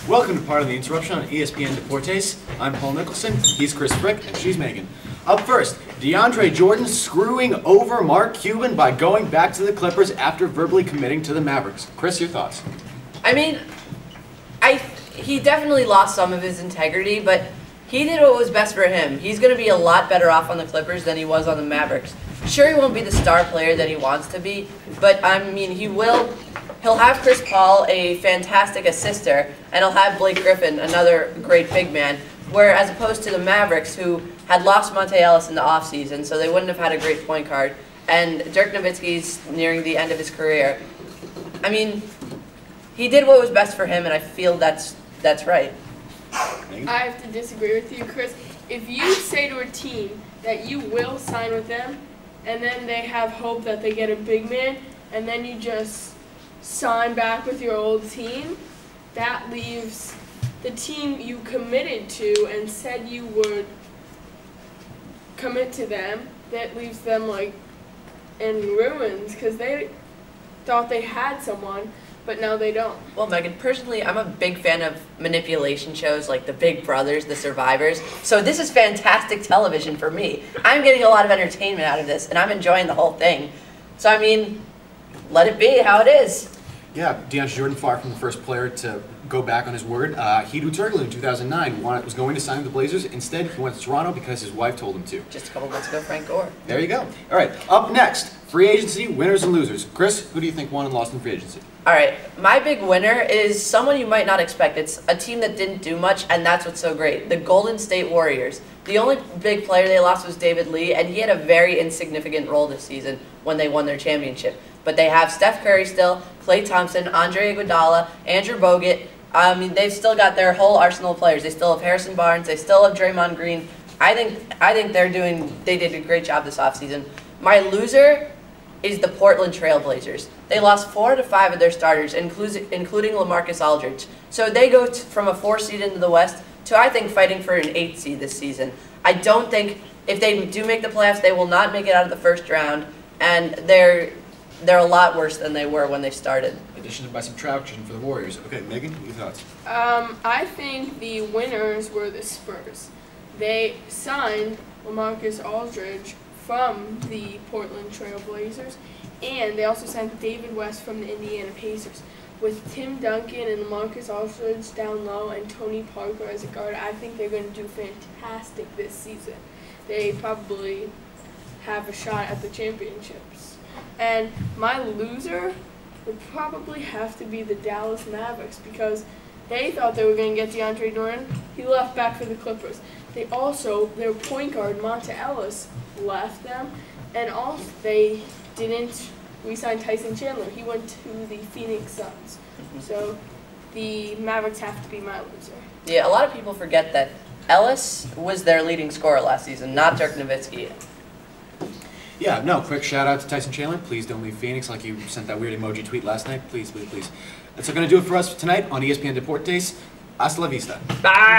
Welcome to Part of the Interruption on ESPN Deportes. I'm Paul Nicholson, he's Chris Frick, and she's Megan. Up first, DeAndre Jordan screwing over Mark Cuban by going back to the Clippers after verbally committing to the Mavericks. Chris, your thoughts? I mean, he definitely lost some of his integrity, but he did what was best for him. He's going to be a lot better off on the Clippers than he was on the Mavericks. Sure, he won't be the star player that he wants to be, but I mean, he'll have Chris Paul, a fantastic assister, and he'll have Blake Griffin, another great big man, where as opposed to the Mavericks, who had lost Monte Ellis in the offseason, so they wouldn't have had a great point guard, and Dirk Nowitzki's nearing the end of his career. I mean, he did what was best for him, and I feel that's right. I have to disagree with you, Chris. If you say to a team that you will sign with them, and then they have hope that they get a big man, and then you just sign back with your old team, that leaves the team you committed to and said you would commit to them, that leaves them like in ruins because they thought they had someone, but now they don't. Well, Megan, personally, I'm a big fan of manipulation shows like The Big Brothers, The Survivors. So this is fantastic television for me. I'm getting a lot of entertainment out of this, and I'm enjoying the whole thing. So, I mean, let it be how it is. Yeah, DeAndre Jordan, far from the first player to go back on his word. Hedo Turkoglu in 2009 was going to sign with the Blazers. Instead, he went to Toronto because his wife told him to. Just a couple months ago, Frank Gore. There you go. All right, up next, free agency, winners and losers. Chris, who do you think won and lost in free agency? All right, my big winner is someone you might not expect. It's a team that didn't do much, and that's what's so great. The Golden State Warriors. The only big player they lost was David Lee, and he had a very insignificant role this season when they won their championship. But they have Steph Curry still, Klay Thompson, Andre Iguodala, Andrew Bogut. I mean, they've still got their whole arsenal of players. They still have Harrison Barnes. They still have Draymond Green. I think they did a great job this offseason. My loser is the Portland Trail Blazers. They lost 4 to 5 of their starters, including LaMarcus Aldridge. So they go from a 4 seed into the West to, I think, fighting for an 8 seed this season. I don't think, if they do make the playoffs, they will not make it out of the first round, and they're a lot worse than they were when they started. Addition by subtraction for the Warriors. Okay, Megan, your thoughts? I think the winners were the Spurs. They signed LaMarcus Aldridge from the Portland Trail Blazers, and they also signed David West from the Indiana Pacers. With Tim Duncan and LaMarcus Aldridge down low and Tony Parker as a guard, I think they're going to do fantastic this season. They probably have a shot at the championships. And my loser would probably have to be the Dallas Mavericks because they thought they were going to get DeAndre Jordan. He left back for the Clippers. They also, their point guard, Monte Ellis, left them. And also, they didn't re-sign Tyson Chandler. He went to the Phoenix Suns. So the Mavericks have to be my loser. Yeah, a lot of people forget that Ellis was their leading scorer last season, not Dirk Nowitzki. Yeah, no, quick shout out to Tyson Chandler. Please don't leave Phoenix like you sent that weird emoji tweet last night. Please, please, please. That's going to do it for us tonight on ESPN Deportes. Hasta la vista. Bye.